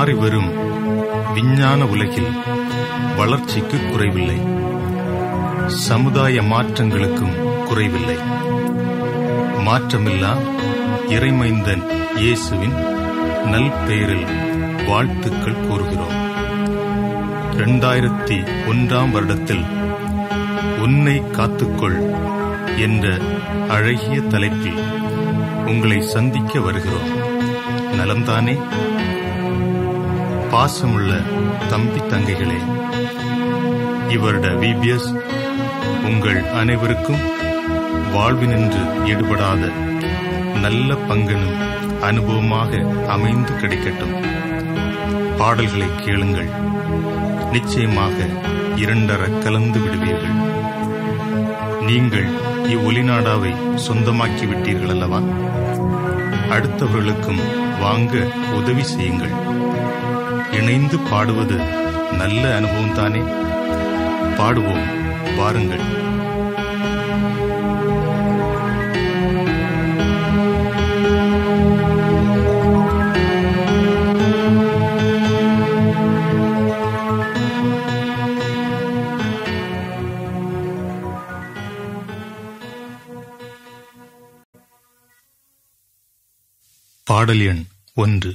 மாறிவரும் விஞ்ஞான உலகில் வளர்ச்சிக்கு குறைவில்லை, சமுதாய மாற்றங்களுக்கும் குறைவில்லை. மாற்றமில்லா இறைமைந்தன் இயேசுவின் நல்பெயரில் வாழ்த்துக்கள் கூறுகிறோம். 2001 வருடத்தில் உன்னை காத்துக்கொள் என்ற அழகிய தலைப்பில் உங்களை சந்திக்க வருகிறோம். நலம்தானே? பாசமுள்ள தம்பி தங்கைகளே, இவருட VBS உங்கள் அனைவருக்கும் வாழ்வினின்று ஈடுபடாத நல்ல பங்கனும் அனுபவமாக அமைந்து கிடைக்கட்டும். பாடல்களை கேளுங்கள், நிச்சயமாக இரண்டர கலந்து விடுவீர்கள். நீங்கள் இவ்வொலிநாடாவை சொந்தமாக்கி விட்டீர்கள் அல்லவா? அடுத்தவர்களுக்கும் வாங்க உதவி செய்யுங்கள். இணைந்து பாடுவது நல்ல அனுபவம் தானே? பாடுவோம், வாருங்கள். பாடல் எண் 1.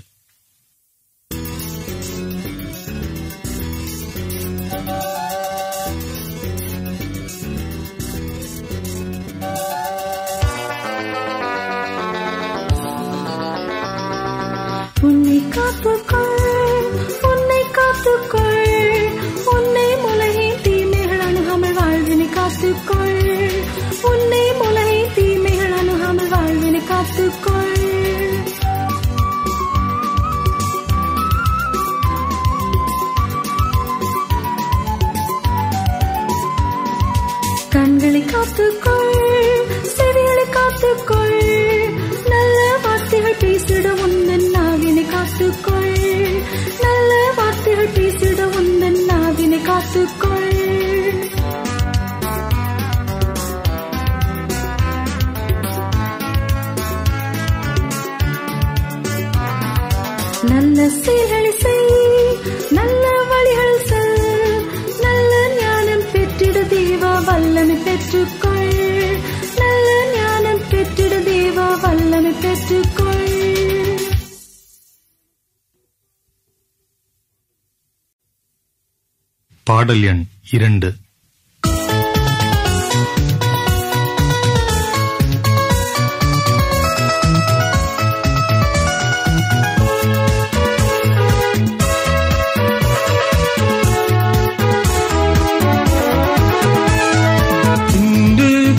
உன்னை காத்துக்கொள், உன்னை காத்துக்கொள், உன்னை உலகின் தீமைகள் அணுகாமல் வாழ்வினை காத்துக்கொள், உன்னை உலகின் தீமைகள் அணுகாமல் வாழ்வினை காத்துக்கொள். கண்களை காத்துக்கொள், செவிகளை காத்துக்கொள், நல்ல வார்த்தைகள் பேசிட உந்தன் நாவினை காத்துக்கொள், நல்ல வார்த்தைகள் பேசிட உந்தன் நாவினை காத்துக்கொள். நல்ல செயல்களை செய், நல்ல வழிகள் செல், நல்ல ஞானம் பெற்றிட தேவா வல்லமை பெற்றுக்கொள், நல்ல ஞானம் பெற்றிட தேவா வல்லமை பெற்றுக்கொள். பாடல் எண் 2.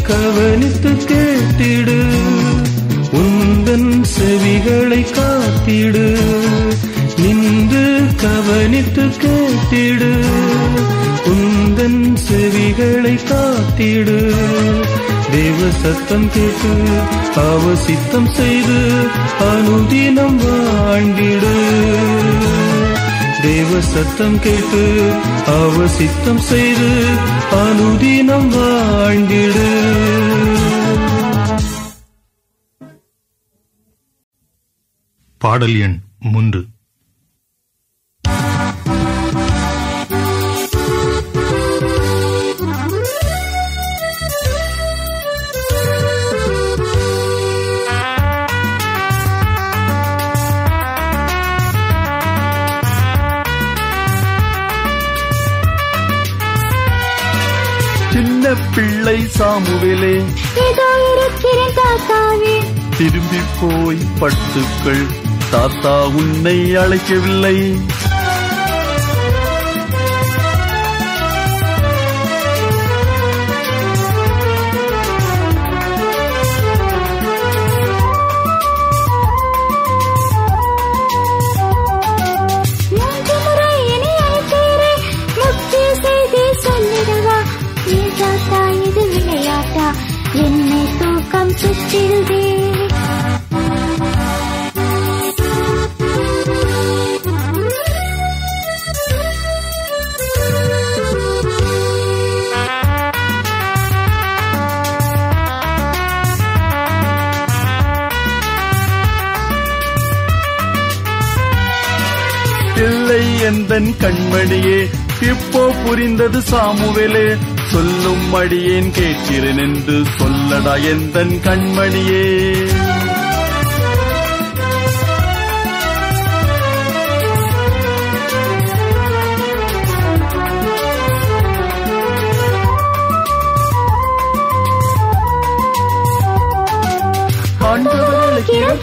கவனித்து கேட்டிடு, உந்தன் செவிகளை காத்திடு, நின்று கவனித்து கேட்டிடு, உந்தன் செவிகளை காத்திடு. தேவ சத்தம் கேட்டு அவ சித்தம் செய்து அனுதினம் வாழ்ந்திடு. தேவ சத்தம் கேட்டு அவ சித்தம் செய்து அனுதினம் வாழ்ந்திடு. பாடல் எண் 3. சின்ன பிள்ளை சாமுவேலே, இதோ இருக்கிறேன் தாத்தாவே, திரும்பி போய் படுத்துக்கள், தாத்தா உன்னை அழைக்கவில்லை. என்னை தூக்கம் சுற்றிடுதே. எந்தன் கண்மணியே, இப்போ புரிந்தது சாமுவேலே. சொல்லும் அடியேன் கேட்கிறேன் என்று சொல்லடா எந்தன் கண்மணியே.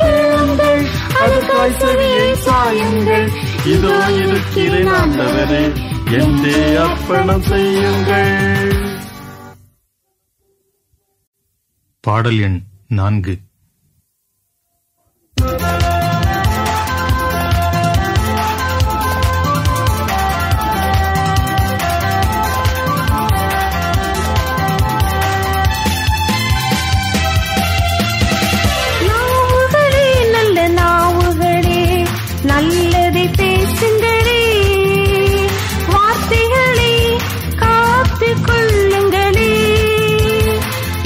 கேளுங்கள், அதற்காய் செவியை சாயுங்கள். இதோ இருக்கிறேன் ஆண்டவரே, என்றே அர்ப்பணம் செய்யுங்கள். பாடல் எண் 4. நல்லதை பேசுங்களே, வார்த்தைகளை காத்து கொள்ளுங்களே.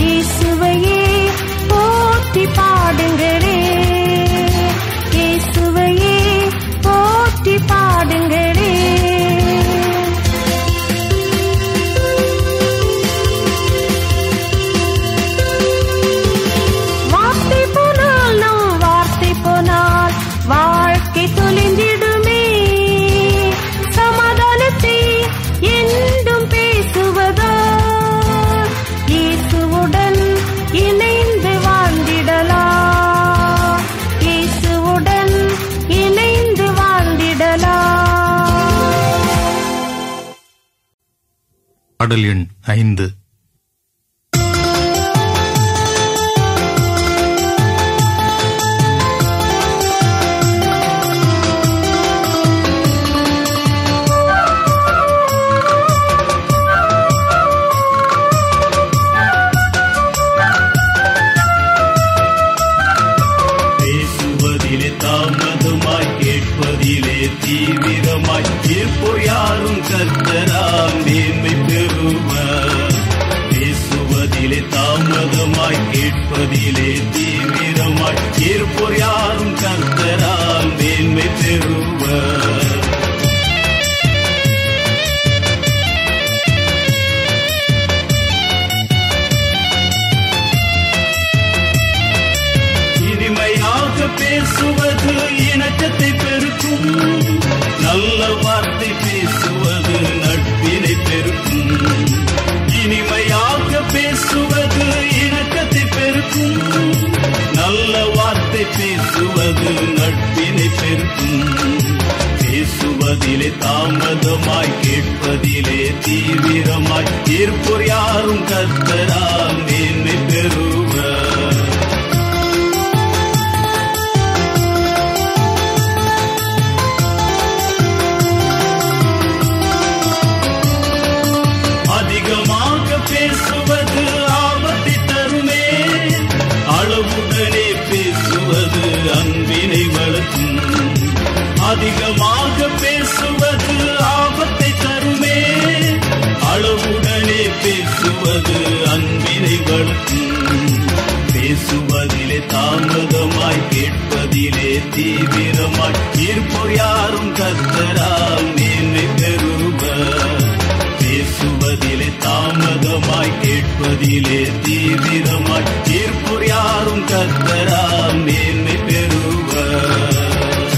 இயேசுவையே போற்றி பாடுங்களே, இயேசுவையே போற்றி பாடுங்களே. வார்த்தை போனால் நம் வார்த்தை போனால் வாழ்க்கை தொலைந்திடுமே. சமாதானத்தை என்றும் பேசுவதோ, இயேசுவுடன் இணைந்து வாழ்ந்திடலாம், இயேசுவுடன் இணைந்து வாழ்ந்திடலாம். பாடல் எண் 5. தாமதமாய் கேட்பதிலே தீவிரமாய் தீர்ப்போர் யாரும் கர்த்தராம் மேன்மை பெறுவர். பேசுவதிலே தாமதமாய் கேட்பதிலே தீவிரமாய் தீர்ப்போர் யாரும் கர்த்தராம் மேன்மை பெறுவர். பேசுவது இணக்கத்தை பெருக்கும், நல்ல வார்த்தை பேசுவது நட்பினை பெருக்கும். இனிமையாக பேசுவது இணக்கத்தை பெருக்கும், நல்ல வார்த்தை பேசுவது நட்பினை பெருக்கும். பேசுவதிலே தாமதமாய் கேட்பதிலே தீவிரமாய் தீர்ப்போர் யாரும் கர்த்தரால் மேன்மை பெறுவர். அதிகமாக பேசுவது ஆபத்தை தருமே, அளவுடனே பேசுவது அன்பினை வளர்க்கும். அதிகமாக பேசுவது ஆபத்தை தருமே, அளவுடனே பேசுவது அன்பினை வளர்க்கும். பேசுவதிலே தாமதமாய் கேட்பதிலே தீவிரமாய் தீர்ப்போர் யாரும் கர்த்தரால் மேன்மை பெறுவர். பேசுவதிலே தாமதமாய் கேட்பதிலே தீவிரமாய் தீர்ப்போர் யாரும் கர்த்தரால் மேன்மை பெறுவர்.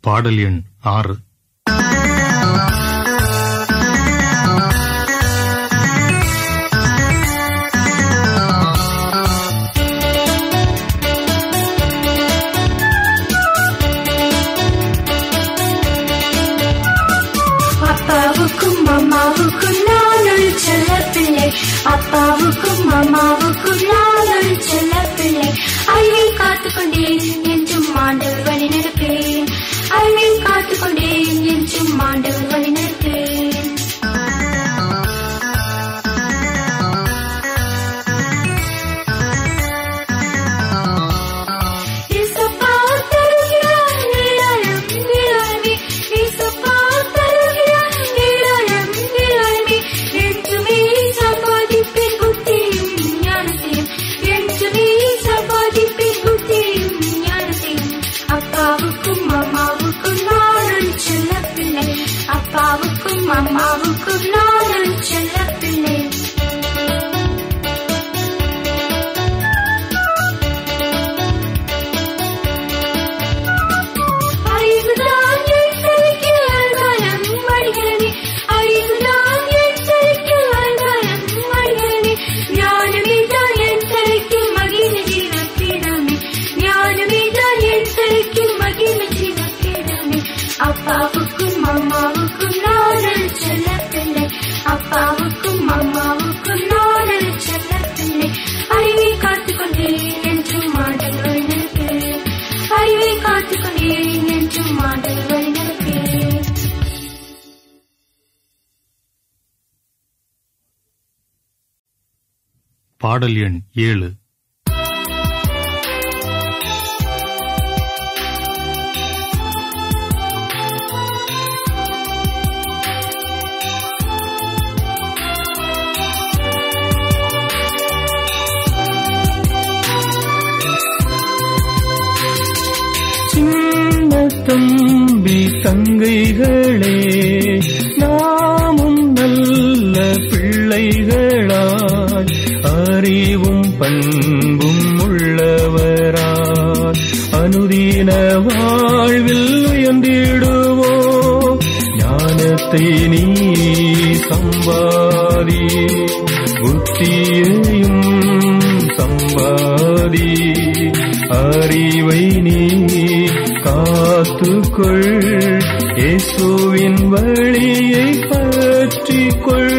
பாடல் எண் 6. அப்பாவுக்கும் அம்மாவுக்கும் நான் ஒரு செல்ல பிள்ளை, அப்பாவுக்கும் அம்மாவுக்கும் நான் ஒரு செல்ல பிள்ளை. அழிவை காத்துக்கொண்டேன் என்றும் ஆண்டவர் வழி நடப்பேன், அழிவை காத்துக்கொண்டேன் என்றும் ஆண்டவர் வழி நடப்பேன். அப்பாவுக்கும் அம்மா அப்பாவுக்கும் அம்மாவுக்கும் நான் ஒரு செல்லப்பிள்ளை. அறிவுதான் என் தலைக்கு அலங்காரம் மடிகளே, அறிவுதான் என் தலைக்கு அலங்காரம் மடிகளே, ஞானமே தான் என் தலைக்கு மகிமை ஜீவக்கிடமே, ஞானமே தான் என் தலைக்கு மகிமை ஜீவக்கிடமே. அப்பாவுக்கும் அம்மாவுக்கும் நான் ஒரு செல்லப்பிள்ளை, அப்பாவுக்கும் அம்மாவுக்கும் நான் ஒரு செல்லப்பிள்ளை. அறிவை காத்துக்கொண்டேன் என்றும் மாடல்கள் நினைப்பேன், அறிவை காத்துக்கொண்டேன் என்றும் மாடல்கள் நினைப்பேன். பாடல் எண் 7. தம்பி தங்கைகளே, நாமும் நல்ல பிள்ளைகளாய் அறிவும் பண்பும் உள்ளவராய் அனுதின வாழ்வில் உயர்ந்திடுவோம். ஞானத்தை நீ சம்பாதி, புத்தியையும் சம்பாதி, அறிவை நீ காத்துக்கொள், இயேசுவின் வழியை பற்றிக்கொள்.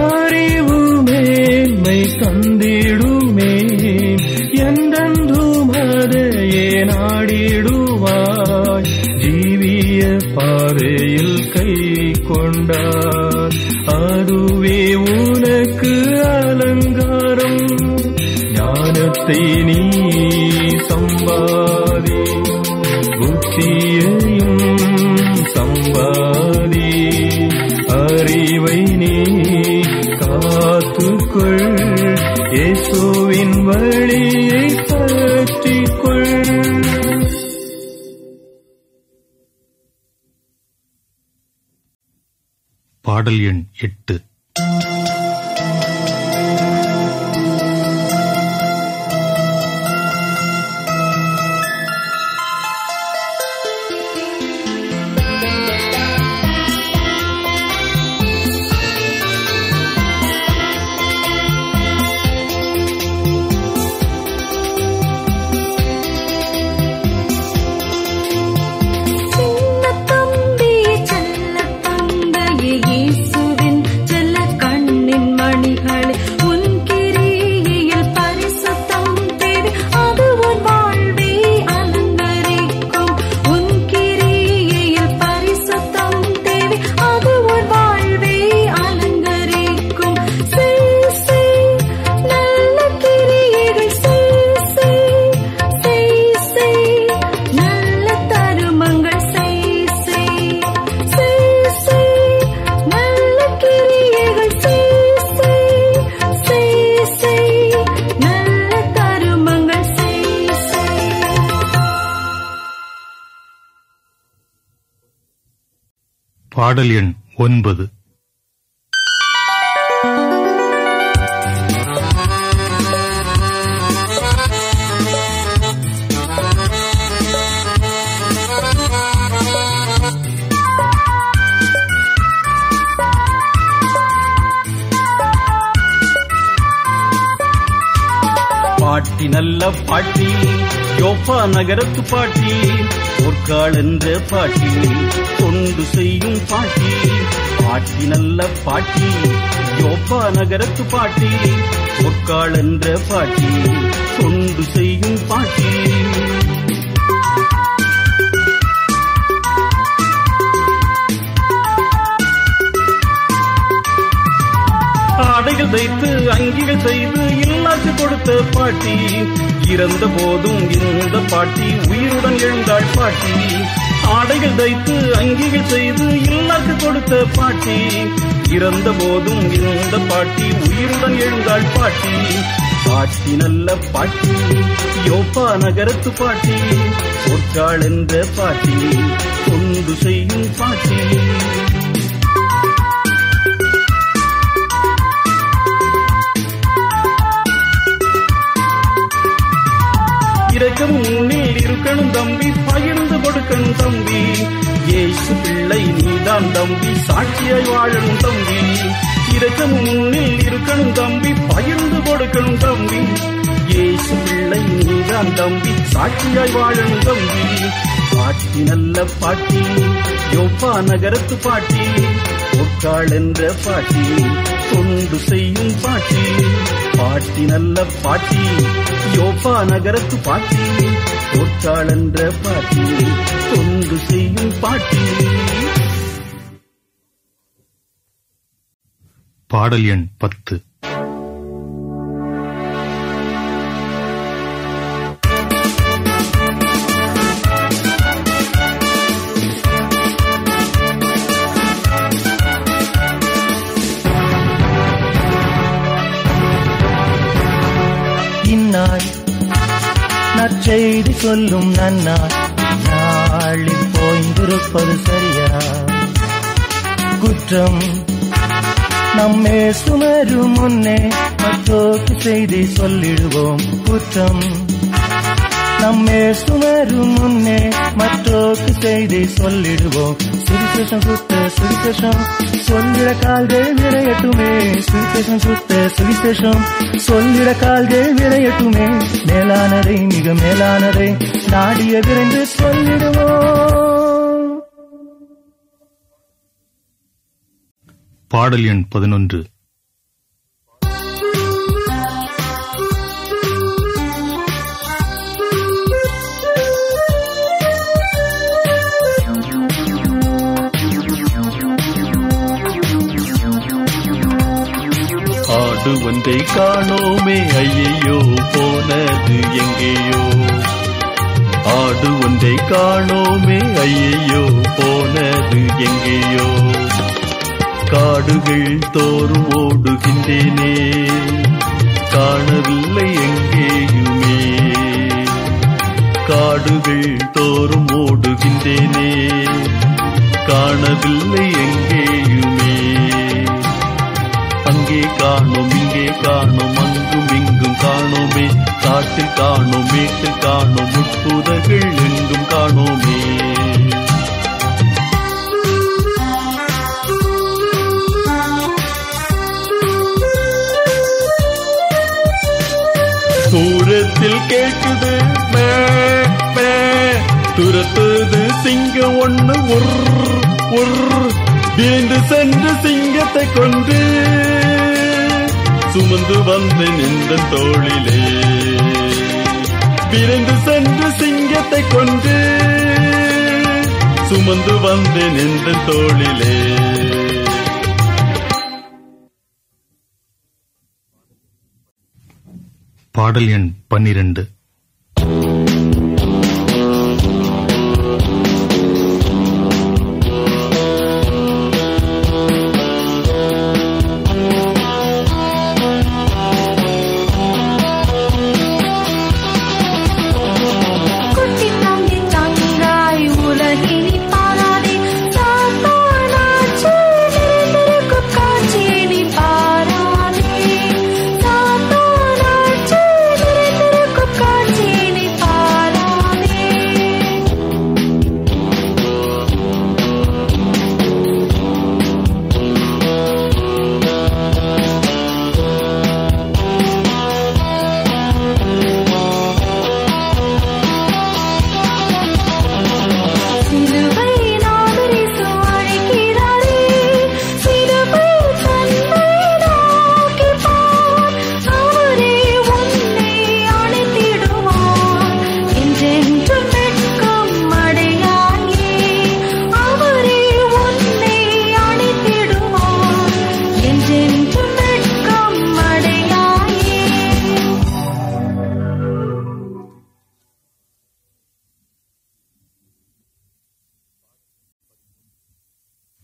அறிவு மேன்மை தந்திடுமே, என்றென்றும் அதையே நாடிடுவாய். ஜீவிய பாதையில் கை கொண்டார், அதுவே உனக்கு அலங்காரம். ஞானத்தை நீ சம்பாதி, புத்தியையும் சம்பாதி, அறிவை நீ காத்துக்கொள், இயேசுவின் வழியை பற்றிக்கொள். பாடல் எண் 8. பாடல் எண் 9. பாட்டி நல்ல பாட்டி, யோப்பா நகரத்து பாட்டி, பொற்காள் என்ற பாட்டி, தொண்டு செய்யும் பாட்டி. பாட்டி நல்ல பாட்டி, யோப்பா நகரத்து பாட்டி, பொற்காள் என்ற பாட்டி, தொண்டு செய்யும் பாட்டி. ஆடைகள் தைத்து அங்கிகள் செய்து இல்லாச்சு கொடுத்த பாட்டி, இறந்த போதும் இந்த பாட்டி உயிருடன் எழுந்தாள் பாட்டி. ஆடைகள் தைத்து அங்கிகள் செய்து இல்லாச்சு கொடுத்த பாட்டி, இறந்த போதும் இந்த பாட்டி உயிருடன் எழுந்தாள் பாட்டி. பாட்டி நல்ல பாட்டி, யோப்பா நகரத்து பாட்டி, பொற்காள் என்ற பாட்டி, தொண்டு செய்யும் பாட்டி. இரக்கமும் முன்னில் இருக்கணும் தம்பி, பகிர்ந்து கொடுக்கணும் தம்பி. இயேசு பிள்ளை நீதான் தம்பி, சாட்சியாய் வாழணும் தம்பி. இரக்கமும் முன்னில் இருக்கணும் தம்பி, பகிர்ந்து கொடுக்கணும் தம்பி. இயேசு பிள்ளை நீதான் தம்பி, சாட்சியாய் வாழணும் தம்பி. பாட்டி நல்ல பாட்டி, யோப்பா நகரத்து பாட்டி, பொற்காள் என்ற பாட்டி, தொண்டு செய்யும் பாட்டி. பாட்டி நல்ல பாட்டி, யோப்பா நகரத்து பாட்டி, பொற்காள் என்ற பாட்டி, தொண்டு செய்யும் பாட்டி. பாடல் எண் 10. இந்நாள் நற்செய்தி சொல்லும் நன்னாள், நாளில் போய்ந்திருப்பது சரியா? குற்றம் நம்மே சுமரும் முன்னே மற்றோக்கு செய்தி சொல்லிடுவோம். குற்றம் நம்மே சுமரும் முன்னே மற்றோக்கு செய்தி சொல்லிடுவோம். சுவிசேஷம் சுத்த சுவிசேஷம் சொல்லிட கால்கள் விளையட்டுமே. சுவிசேஷம் சுத்த சுவிசேஷம் சொல்லிட கால்கள் விளையட்டுமே. மேலானதை மிக மேலானதை நாடிய விரைந்து சொல்லிடுவோம். பாடல் எண் 11. ஆடு ஒன்றை காணோமே, ஐயையோ போனது எங்கேயோ. ஆடு ஒன்றை காணோமே, ஐயையோ போனது எங்கேயோ. காடுகள் தோறும் ஓடுகின்றேனே, காணவில்லை எங்கேயுமே. காடுகள் தோறும் ஓடுகின்றேனே, காணவில்லை எங்கேயுமே. அங்கே காணோம் இங்கே காணோம் அங்கும் இங்கும் காணோமே. காட்டில் காணோம் மேட்டில் காணோம் முட்புதர்கள் எங்கும் காணோமே. தூரத்தில் கேட்குது மே மே, துரத்துது சிங்கம் ஒண்ணு உர் உர். வீண்டு சென்று சிங்கத்தை கொண்டு சுமந்து வந்தேன் இந்த தோளிலே. விரைந்து சென்று சிங்கத்தை கொண்டு சுமந்து வந்தேன் இந்த தோளிலே. பாடல் எண் 12.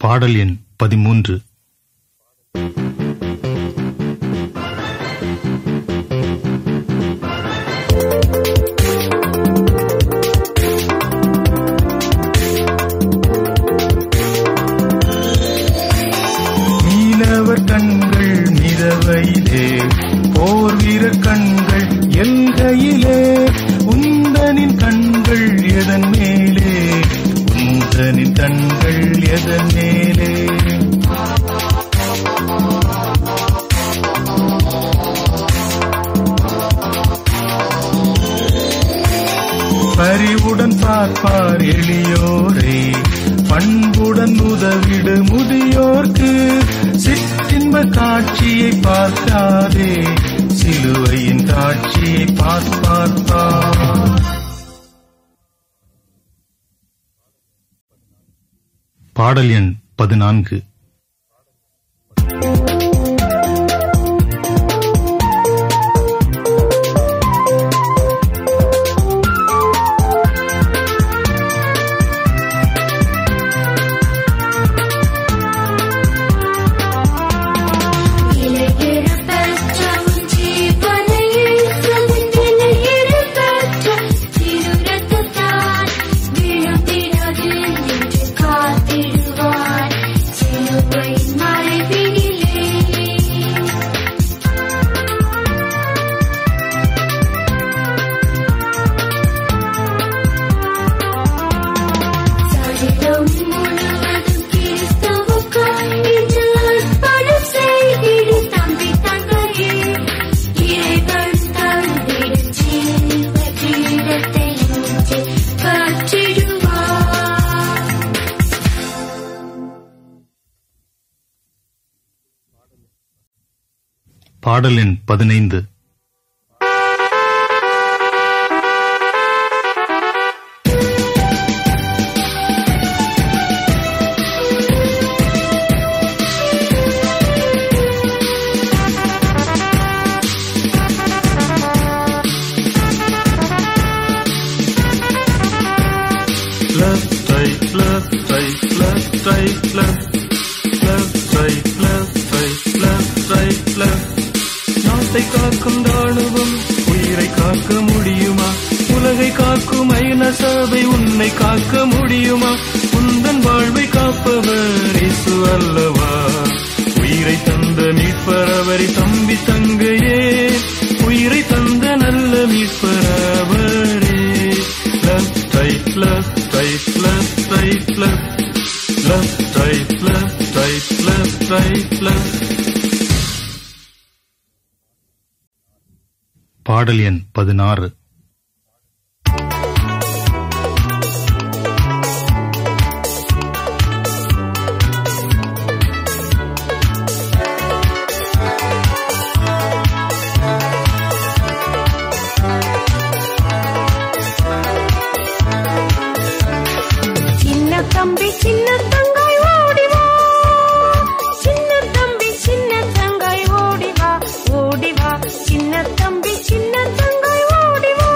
பாடல் எண் 13. கையிலே, போர் வீரர் கண்கள் என் கையிலே. உந்தனின் கண்கள் எதன் மேலே, உந்தனின் கண்கள் எதன் மேலே. பரிவுடன் பார்ப்பார் எளியோரே, பண்புடன் உதவிடு முதியோர்க்கு. சிற்றின்ப காட்சியை பார்க்காதே, சிலுவையின் காட்சியை பார்ப்பார். பாடல் எண் 14. பாடல் எண் 15. நாட்டை காக்கும் ராணுவம் உயிரை காக்க முடியுமா? உலகை காக்கும் ஐநா சபை உன்னை காக்க முடியுமா? உந்தன் வாழ்வை காப்பவர் இயேசு அல்லவா? உயிரை தந்த மீட்பர் அவரை தம்பி தங்கையே, உயிரை தந்த நல்ல மீட்பர் அவரே. Left right left right left right left left right left right left right left. பாடல் எண் 16. சின்ன தம்பி சின்ன தங்காய் ஓடிவா, சின்ன தம்பி சின்ன தங்காய் ஓடிவா, ஓடிவா சின்ன தம்பி சின்ன தங்காய் ஓடிவா.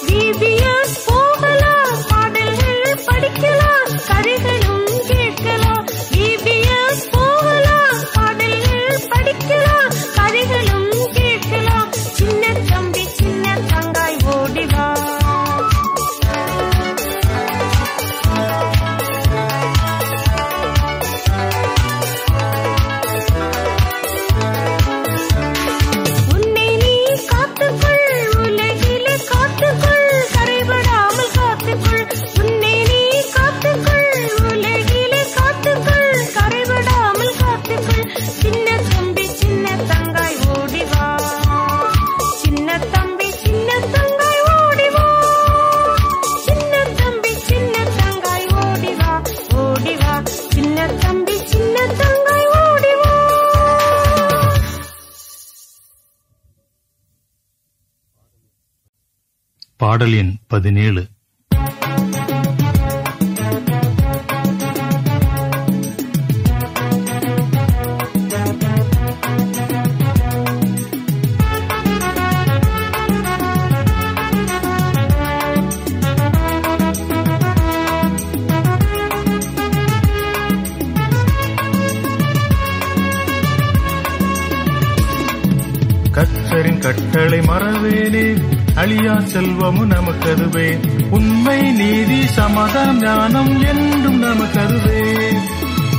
VBS போகலாம், பாடல்கள் படிக்கலாம், கதைகளும் கேட்கலாம். VBS போகலாம், பாடல்கள் படிக்கலாம், கதைகளும் கேட்கலாம். சின்ன தம்பி சின்ன தங்காய் ஓடிவா. உன்னை நீ காத்துக்கொள், உலகிலே காத்துக்கொள், கரைபடாமல் காத்துக்கொள். உன்னை நீ காத்துக்கொள், உலகிலே காத்துக்கொள், கரைபடாமல் காத்துக்கொள். சின்ன தம்பி சின்ன தங்காய் ஓடிவா, சின்ன தம்பி சின்ன தங்காய் ஓடிவா, சின்ன தம்பி சின்ன தங்காய் ஓடிவா, ஓடிவா சின்ன தம்பி சின்ன தங்காய் ஓடிவா. பாடல் எண் 17. கர்த்தரின் கட்டளை மறவேனே, அழியா செல்வமும் நமக்கதுவே. உண்மை நீதி சமாதானம் ஞானம் என்றும் நமக்கதுவே.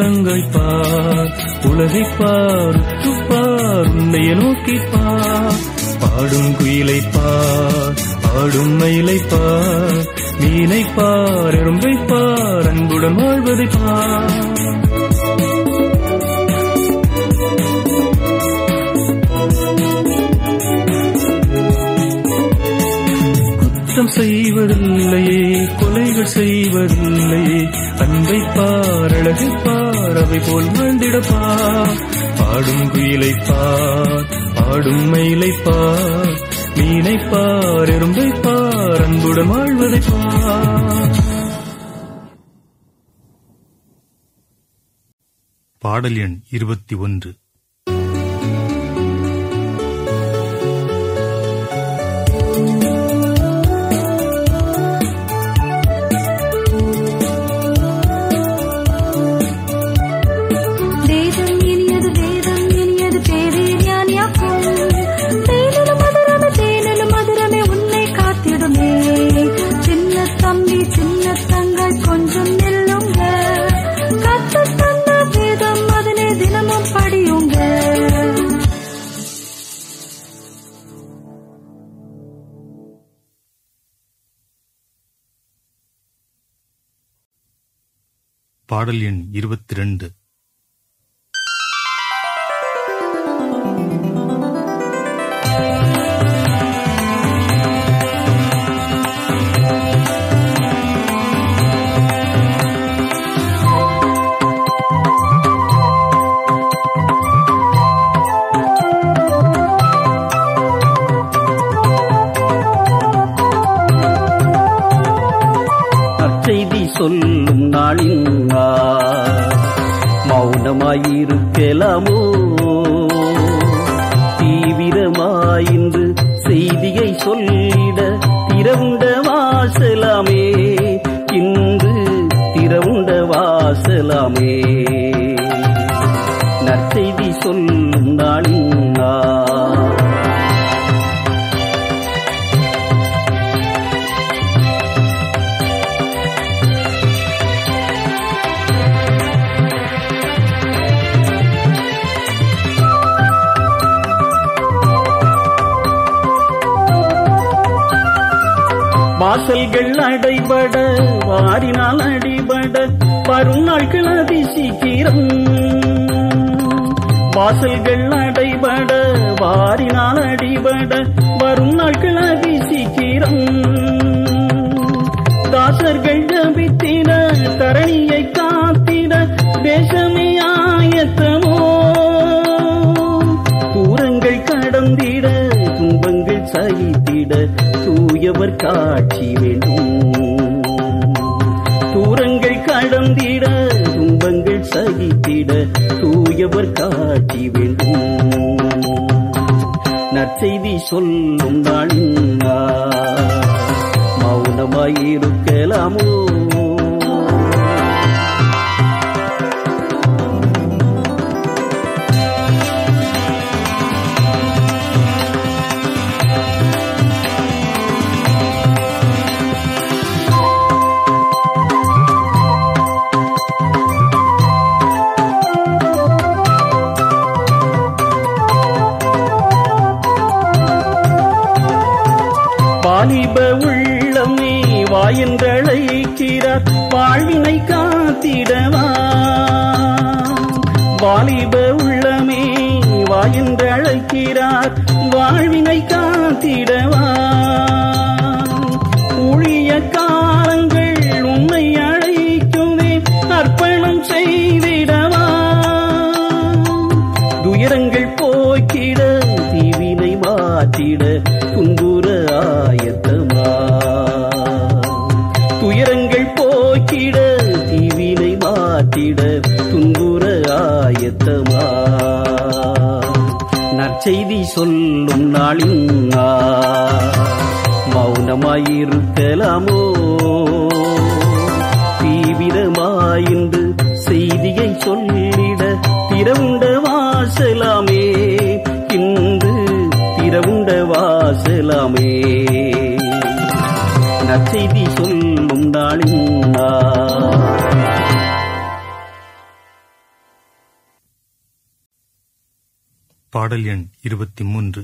தங்கை பார், உலகை பார், உற்றுப்பார், உன்னைய நோக்கி பார். பாடும் குயிலை பார், ஆடும் மயிலை பார், மீனை பார், எறும்பை பார், அன்புடன் வாழ்வதை பார். குற்றம் செய்வதில்லையே, கொலைகள் செய்வதில்லையே, அன்பை பார், அழகை பார், அவை போல் வாழ்ந்திடப்பார். பாடும் குயிலை பார், ஆடும் மயிலை பார், மீனை பார், எறும்பை பார், அன்புடன் வாழ்வதை பார். பாடல் எண் 21. பாடல் எண் 22. நற்செய்தி சொல்லும் நாளின்னா மௌனமாயிருக்கலாமோ? தீவிரமாயின்று செய்தியை சொல்லிட திறவுண்ட வாசலாமே, இன்று திறவுண்ட வாசலாமே. நற்செய்தி சொல்லும் நாளின்னா வாசல்கள் அடைபட வாரினால் அடிபட வரும் நாட்கள் அதிசீக்கிரம். வாசல்கள் அடைபட வாரினால் அடிபட வரும் நாட்கள் அதிசீக்கிரம். தாசர்கள் ஜபித்திட தரணியை காத்திட தேசமே ஆயத்தமோ? தூரங்கள் கடந்திட துன்பங்கள் சகித்திட தூயவர் காட்சி வேண்டும். தூரங்கள் கடந்திட துன்பங்கள் சகித்திட தூயவர் காட்சி வேண்டும். நற்செய்தி சொல்லும் நாளின்னா மௌனமாயிருக்கலாமோ? வாலிப உள்ளமே வாயென்றழைக்கிறார், வாழ்வினை காத்திடவா. வாலிப உள்ளமே வாயென்றழைக்கிறார், வாழ்வினை காத்திடவா. ஊழிய காலங்கள் உன்னை அழைக்குமே, அர்ப்பணம் செய்திடவா. துயரங்கள் போக்கிட தீவினை மாற்றிட துன்புற ஆயத்தமா. துயரங்கள் போக்கிட தீவினை மாற்றிட துன்புற ஆயத்தமா. நற்செய்தி சொல்லும் நாளின்னா மௌனமாயிருக்கலாமோ? தீவிரமாயின்று செய்தியை சொல்லிட திறவுண்ட வாசலாமே, இன்று திறவுண்ட வாசலாமே. நற்செய்தி சொல்லும் நாளின்னா பாடல் எண் 23.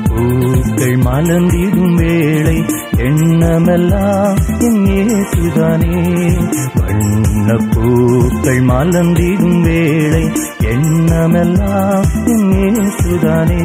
பூக்கள் மலர்ந்திடும் வேளை எண்ணமெல்லாம் என் இயேசுதானே. வண்ண பூக்கள் மலர்ந்திடும் வேளை எண்ணமெல்லாம் என் இயேசுதானே.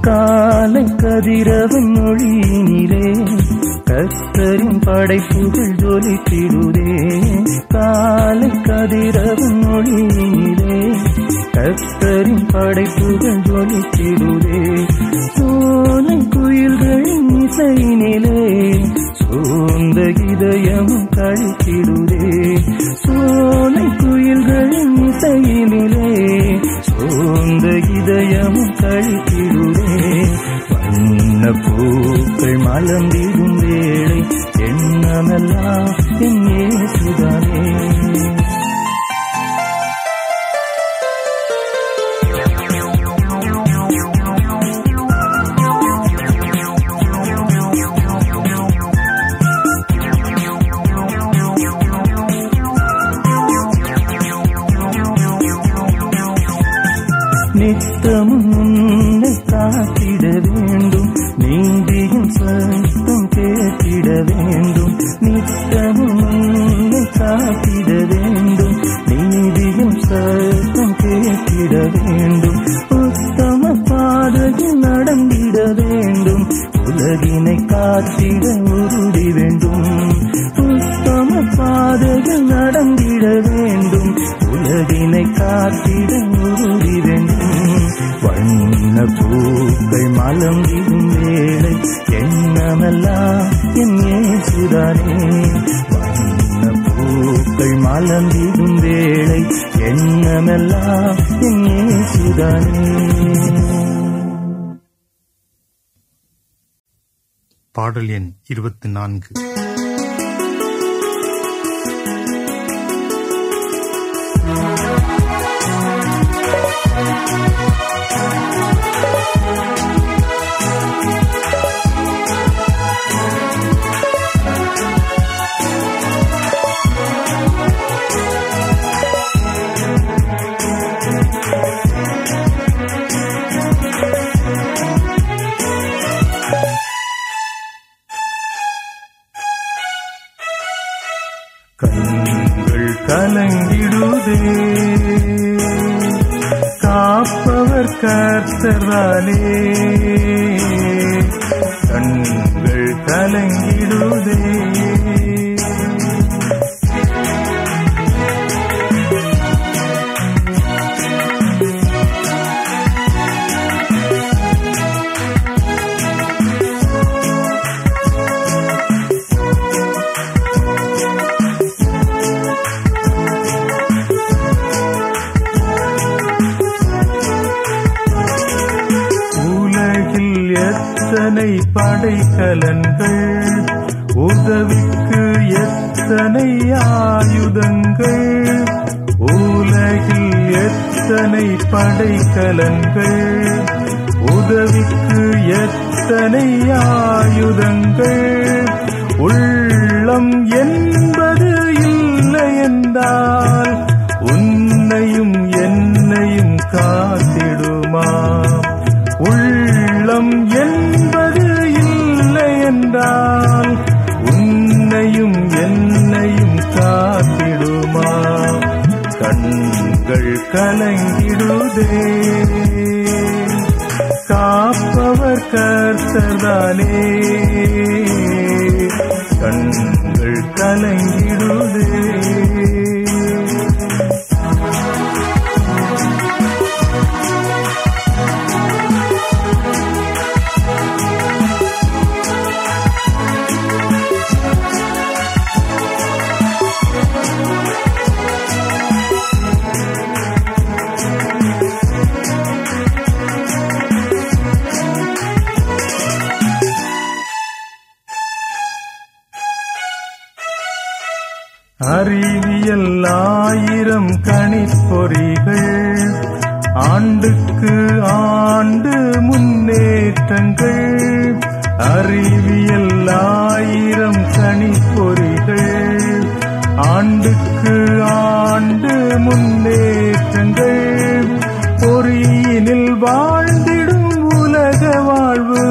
காலை கதிரவன் மொழியினிலே கர்த்தரின் படைப்புகள் ஜொலித்திடுதே. காலை கதிரவன் மொழியினிலே கர்த்தரின் படைப்புகள் ஜொலித்திடுதே. சோலை குயில்களின் இசையினிலே சோர்ந்த இதயமும் கழித்திடுதே. சோலை குயில்களின் இசையினிலே சோர்ந்த இதயமும் கழித்திடுதே. வண்ண பூக்கள் மலர்ந்திடும் வேளை எண்ணமெல்லாம் என் இயேசுதானே. நித்தமும் உன்னை காத்திட வேண்டும், நீதியும் சத்தம் கேட்டிட வேண்டும். நித்தமும் உன்னை காத்திட வேண்டும், நீதியும் சத்தம் கேட்டிட வேண்டும். உத்தம பாதையில் நடந்திட வேண்டும், உலகினை காத்திட உறுதி வேண்டும். உத்தம பாதையில் நடந்திட வேண்டும், உலகினை காத்திட உறுதி வேண்டும். வண்ண பூக்கள் மலர்ந்திடும் வேளை எண்ணமெல்லாம் என் இயேசுதானே. வண்ண பூக்கள் மலர்ந்திடும் வேளை எண்ணமெல்லாம் என் இயேசுதானே. பாடல் எண் 24. கண்கள் கலங்கிடுதே, காப்பவர் கர்த்தராலே. கண்கள் கலங்கிடுதே, எத்தனை படைக்கலன்கள், உதவிக்கு எத்தனை ஆயுதங்கள். உலகில் எத்தனை படைக்கலன்கள், உதவிக்கு எத்தனை ஆயுதங்கள். உள்ளம் என்பது இல்லை என்றால் உன்னையும் என்னையும் காத்திடுமா. உள்ளம் என்பது இல்லை என்றால் உன்னையும் என்னையும் காத்திடுமா. கண்கள் கலங்கிடுதே, காப்பவர் கர்த்தர்தானே. கண்கள் கலங்கிடுதே. அறிவியல் 1000 கணிப்பொறிகள், ஆண்டுக்கு ஆண்டு முன்னேற்றங்கள். அறிவியல் 1000 கணிப்பொறிகள், ஆண்டுக்கு ஆண்டு முன்னேற்றங்கள். பொறியினில் வாழ்ந்திடும் உலக வாழ்வு,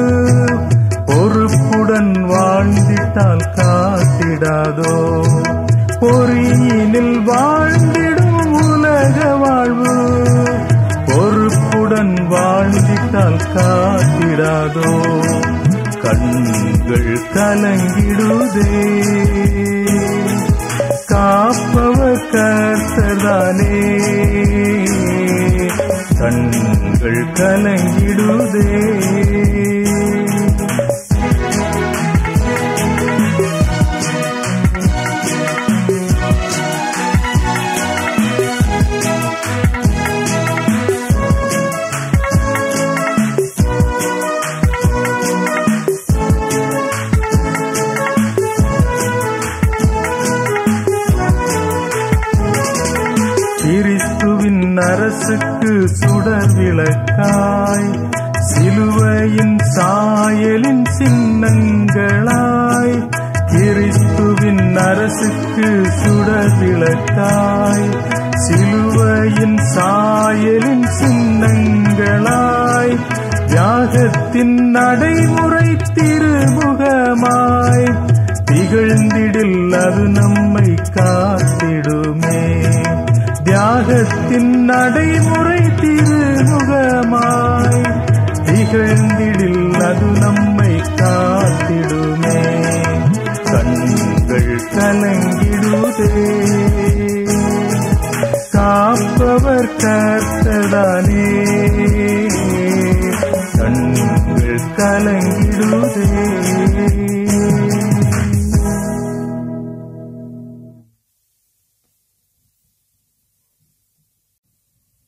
பொறுப்புடன் வாழ்ந்திட்டால் காத்திடாதோ. பொறியினில் வாழ்ந்திடும் உலக வாழ்வு, பொறுப்புடன் வாழ்ந்திட்டால் காத்திடாதோ. கண்கள் கலங்கிடுதே. காப்பவர் கர்த்தர்தானே. கண்கள் கலங்கிடுதே. கிறிஸ்துவின் அரசுக்கு சுடர் விளக்காய், சிலுவையின் சாயலின் சின்னங்களாய். கிறிஸ்துவின் அரசுக்கு சுடர் விளக்காய், சிலுவையின் சாயலின் சின்னங்களாய். தியாகத்தின் நடைமுறை திருமுகமாய், திகழ்ந்திடில் அது நம்மை காத்திடுமே. தியாகத்தின் நடைமுறை திருமுகமாய், திகழ்ந்திடில் அது நம்மை காத்திடுமே. கண்கள் கலங்கிடுதே. காப்பவர் கர்த்தர்தானே. கண்கள் கலங்கிடுதே.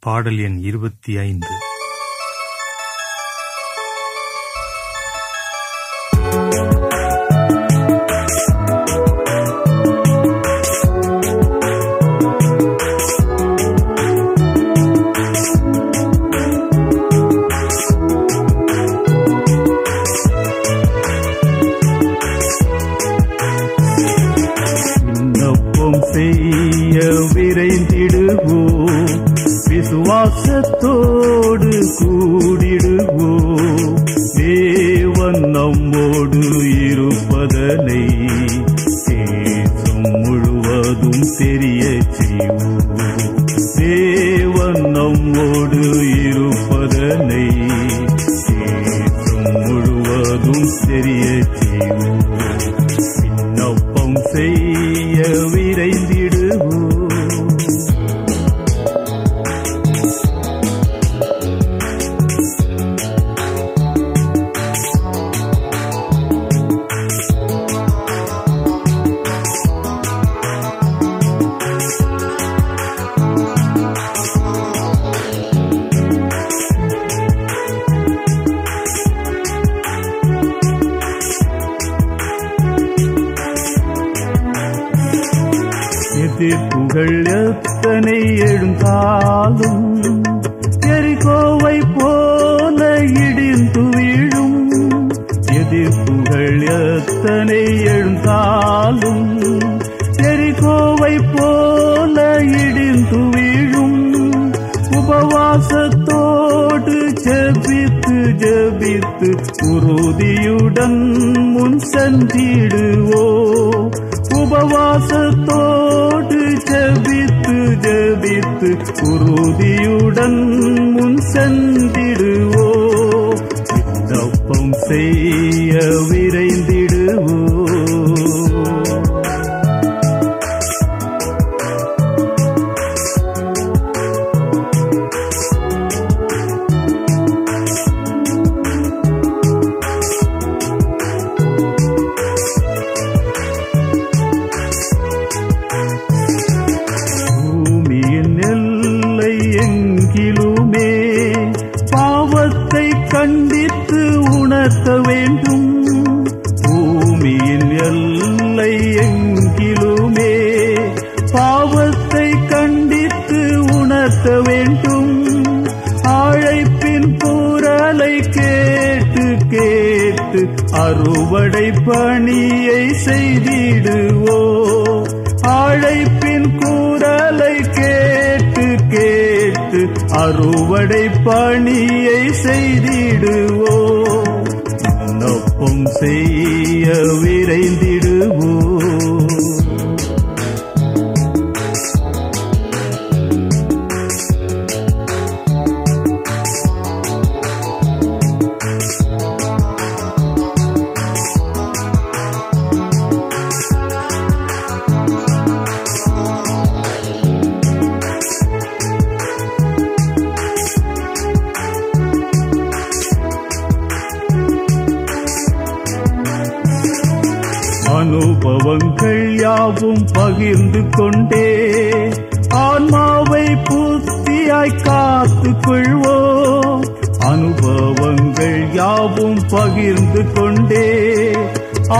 பாடல் எண் 25. விண்ணப்பம் செய்ய விரைந்திடுவோம், விசுவாசத்தோடு கூடிடுவோம். தேவன் நம்மோடு இருப்பதனை தேசம் முழுவதும் தெரிய செய்வோம். தேவன் நம்மோடு இருப்பதனை தேசம் முழுவதும் தெரிய செய்வோம். விண்ணப்பம் செய்ய விரைந்திடுவோம். எதிர்ப்புகள் எத்தனை எழுந்தாலும், எரிகோவை போல இடிந்து வீழும். எதிர்ப்புகள் எத்தனை எழுந்தாலும், எரிகோவை போல இடிந்து வீழும். உபவாசத்தோடு ஜெபித்து ஜெபித்து உறுதியுடன் முன் சென்றிடுவோம். உபவாசத்தோடு ஜெபித்து ஜெபித்து உறுதியுடன் முன் சென்றிடுவோம். விண்ணப்பம் செய்ய விரைந்திடுவோம். கண்டித்து உணர்த்த வேண்டும். பூமியின் எல்லை எங்கிலுமே பாவத்தை கண்டித்து உணர்த்த வேண்டும். அழைப்பின் குரலை கேட்டு கேட்டு அறுவடை பணியை செய்திடுவோ. அழைப்பின் குரலை கேட்டு கேட்டு அறுவடை பணியை செய்திடுவோ. விண்ணப்பம் செய்ய விரைந்திடுவோ. அனுபவங்கள் யாவும் பகிர்ந்து கொண்டே ஆன்மாவை புத்தியாய் காத்துக் கொள்வோம். அனுபவங்கள் யாவும் பகிர்ந்து கொண்டே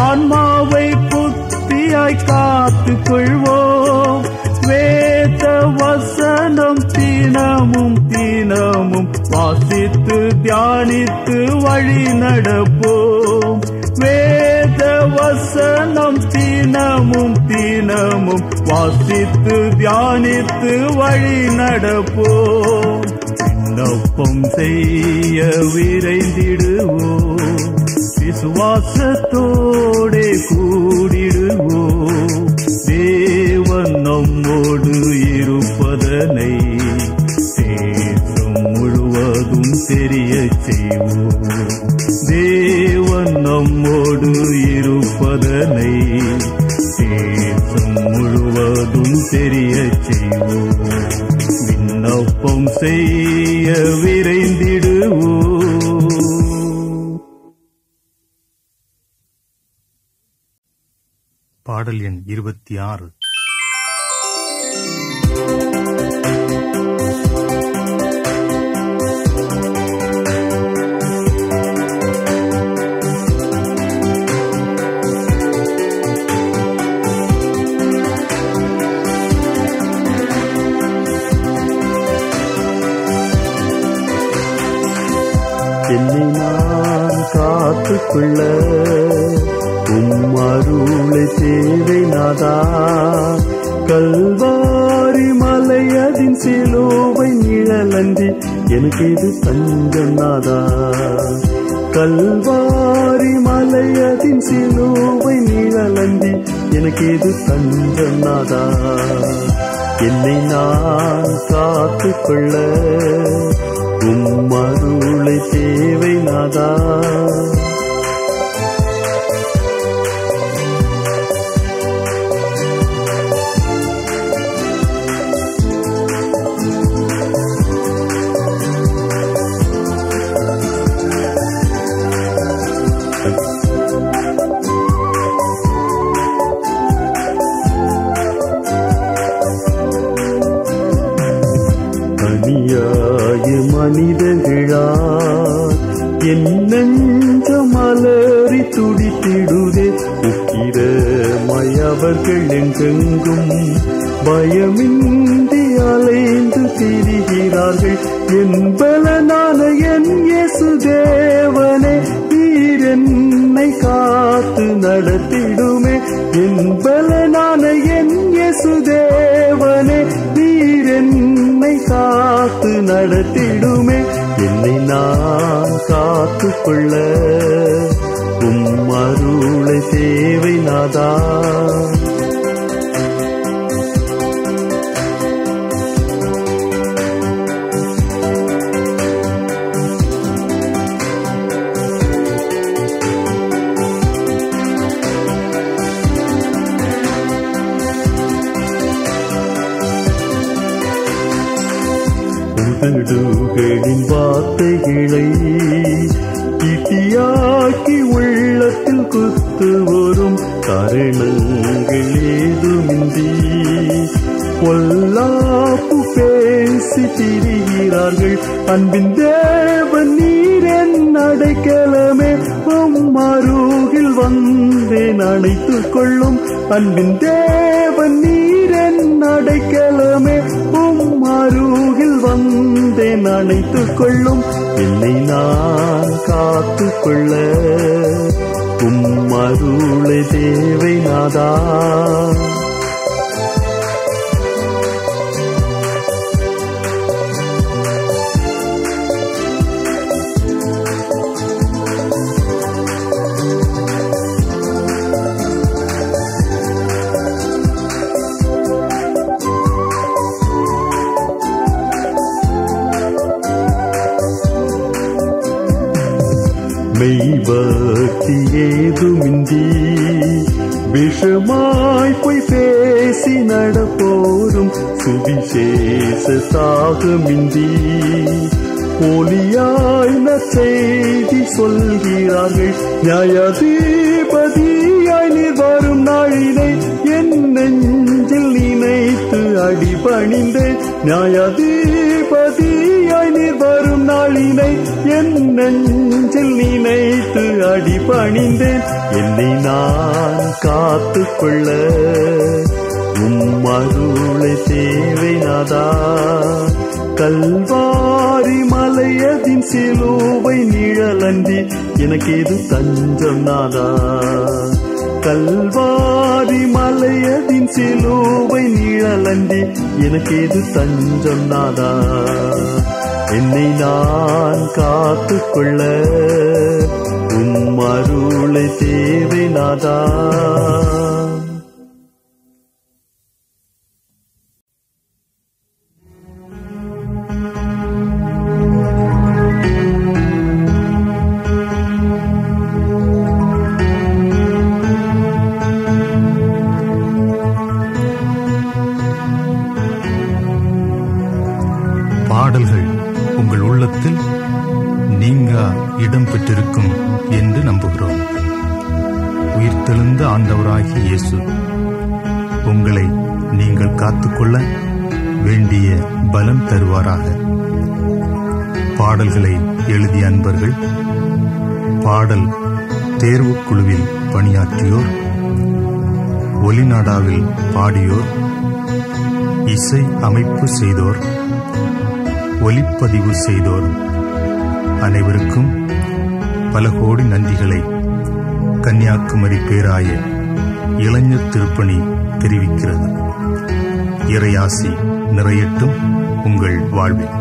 ஆன்மாவை புத்தியாய் காத்துக் கொள்வோம். வேத வசனம் தினமும் தினமும் வாசித்து தியானித்து வழி நடப்போம். வேத வசனம் தினமும் தினமும் வாசித்து தியானித்து வழி நடப்போம். விண்ணப்பம் செய்ய விரைந்திடுவோம். விசுவாசத்தோடே கூடிடுவோம். தேவன் நம்மோடு இருப்பதனை தேசம் முழுவதும் தெரிய செய்வோம். தேவன் நம்மோடு இருப்பதனை தேசம் முழுவதும் தெரிய செய்வோம். விண்ணப்பம் செய்ய விரைந்திடுவோம். பாடல் எண் 26. என்னை நான் காத்துக்கொள்ள அருளை தேவை நாதா. கல்வாரி மலையதின் சிலுவை நிழலன்றி எனக்கு இது தஞ்சம் நாதா. கல்வாரி மலையதின் சிலுவை நிழலன்றி எனக்கு இது தஞ்சம் நாதா. என்னை நான் காத்துக்கொள்ள அருளை தேவை நாதா. மனிதர்களால் என் நெஞ்சம் அலறி துடித்திடுதே. உக்கிரமயவர்கள் எங்கெங்கும் பயமின்றி அலைந்து திரிகிறார்கள். என் பலனான என் இயேசு தேவனே நீர் என்னை காத்து நடத்திடுமே. என் பலனான என் இயேசு தேவனே நீர் என்னை காத்து நடத்திடுமே. என்னை நான் காத்துக்கொள்ள அருளை தேவை நாதா. உதடுகளின் வார்த்தைகளை இட்டியாக்கி உள்ளத்தில் குத்து வரும் தருணங்கள் ஏதுமின்றி பொல்லாப்பு பேசி திரிகிறார்கள். அன்பின் தேவன் நீர் என் அடைக்கலமே அருகில் வந்தேன் அணைத்துக் கொள்ளும் அன்பின் தேவன் நீரென் அடைக்கலமே அருகில் வந்தேன் அணைத்துக் கொள்ளும் என்னை நான் காத்துக்கொள்ள அருளை தேவை நாதா. மெய்பக்தி ஏதுமின்றி விஷமாய் போய் பேசி நடப்போரும் சுவிசேஷ சாகமின்றி போலியாய் நற்செய்தி சொல்கிறார்கள். நியாயாதிபதியாய் நீர் வரும் நாளினை என் நெஞ்சில் நினைத்து அடிபணிந்தேன். நியாயாதிபதியாய் நீர் வரும் நாளினை என் நெஞ்சில் நினைத்து அடிபணிந்தேன். என்னை நான் காத்துக்கொள்ள அருளை தேவை நாதா. கல்வாரி மலையதின் சிலுவை நிழலன்றி எனக்கு இது தஞ்சம் நாதா. கல்வாரி மலையதின் சிலுவை நிழலன்றி எனக்கு இது தஞ்சம் நாதா. என்னை நான் காத்துக்கொள்ள அருளை தேவை நாதா. பாடல்கள் உங்கள் உள்ளத்தில் நீங்கா இடம் பெற்றிருக்கும் என்று நம்புகிறோம். உயிர்த்தெழுந்த ஆண்டவராகிய இயேசு உங்களை நீங்கள் காத்துக்கொள்ள வேண்டிய பலம் தருவாராக. பாடல்களை எழுதிய அன்பர்கள், பாடல் தேர்வுக்குழுவில் பணியாற்றியோர், ஒலிநாடாவில் பாடியோர், இசை அமைப்பு செய்தோர், ஒலிப்பதிவு செய்தோர் அனைவருக்கும் பல கோடி நன்றிகளை கன்னியாகுமரி பேராய இளைஞர் திருப்பணி தெரிவிக்கிறது. இறையாசி நிறையட்டும் உங்கள் வாழ்வில்.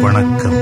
வணக்கம்.